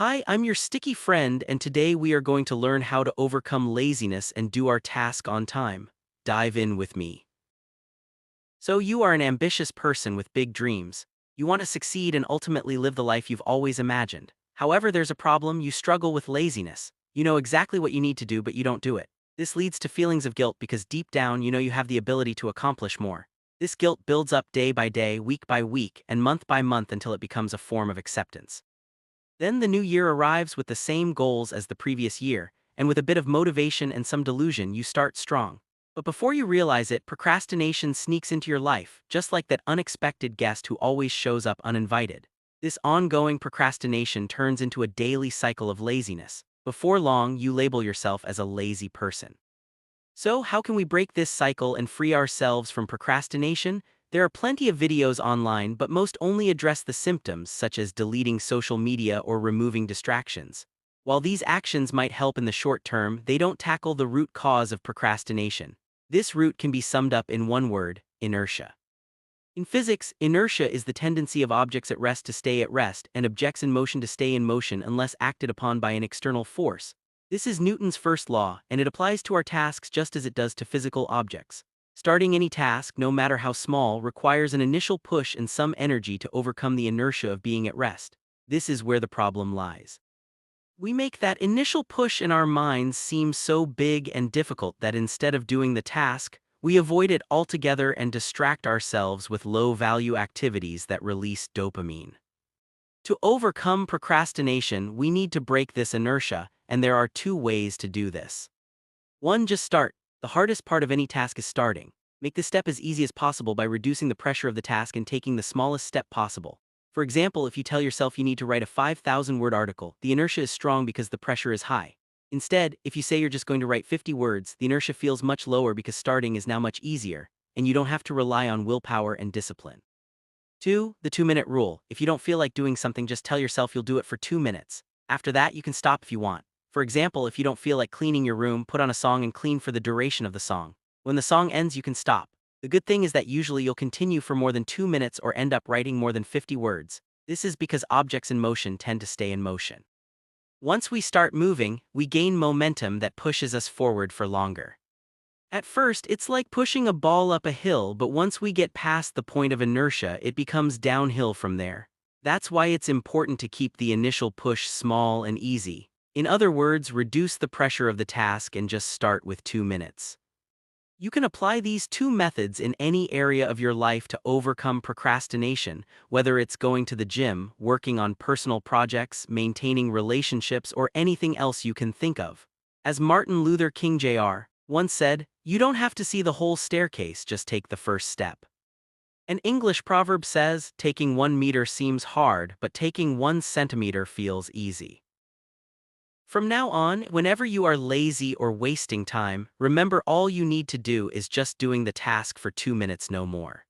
Hi, I'm your sticky friend, and today we are going to learn how to overcome laziness and do our task on time. Dive in with me. So, you are an ambitious person with big dreams. You want to succeed and ultimately live the life you've always imagined. However, there's a problem: you struggle with laziness. You know exactly what you need to do, but you don't do it. This leads to feelings of guilt because deep down you know you have the ability to accomplish more. This guilt builds up day by day, week by week, and month by month until it becomes a form of acceptance. Then the new year arrives with the same goals as the previous year, and with a bit of motivation and some delusion, you start strong. But before you realize it, procrastination sneaks into your life, just like that unexpected guest who always shows up uninvited. This ongoing procrastination turns into a daily cycle of laziness. Before long, you label yourself as a lazy person. So, how can we break this cycle and free ourselves from procrastination? There are plenty of videos online, but most only address the symptoms, such as deleting social media or removing distractions. While these actions might help in the short term, they don't tackle the root cause of procrastination. This root can be summed up in one word: inertia. In physics, inertia is the tendency of objects at rest to stay at rest and objects in motion to stay in motion unless acted upon by an external force. This is Newton's first law, and it applies to our tasks just as it does to physical objects. Starting any task, no matter how small, requires an initial push and some energy to overcome the inertia of being at rest. This is where the problem lies. We make that initial push in our minds seem so big and difficult that instead of doing the task, we avoid it altogether and distract ourselves with low-value activities that release dopamine. To overcome procrastination, we need to break this inertia, and there are two ways to do this. 1. Just start. The hardest part of any task is starting. Make the step as easy as possible by reducing the pressure of the task and taking the smallest step possible. For example, if you tell yourself you need to write a 5,000-word article, the inertia is strong because the pressure is high. Instead, if you say you're just going to write 50 words, the inertia feels much lower because starting is now much easier, and you don't have to rely on willpower and discipline. 2. The 2-minute rule. If you don't feel like doing something, just tell yourself you'll do it for 2 minutes. After that, you can stop if you want. For example, if you don't feel like cleaning your room, put on a song and clean for the duration of the song. When the song ends, you can stop. The good thing is that usually you'll continue for more than 2 minutes or end up writing more than 50 words. This is because objects in motion tend to stay in motion. Once we start moving, we gain momentum that pushes us forward for longer. At first, it's like pushing a ball up a hill, but once we get past the point of inertia, it becomes downhill from there. That's why it's important to keep the initial push small and easy. In other words, reduce the pressure of the task and just start with 2 minutes. You can apply these two methods in any area of your life to overcome procrastination, whether it's going to the gym, working on personal projects, maintaining relationships, or anything else you can think of. As Martin Luther King Jr. once said, "You don't have to see the whole staircase, just take the first step." An English proverb says, "Taking 1 meter seems hard, but taking 1 centimeter feels easy." From now on, whenever you are lazy or wasting time, remember all you need to do is just doing the task for 2 minutes, no more.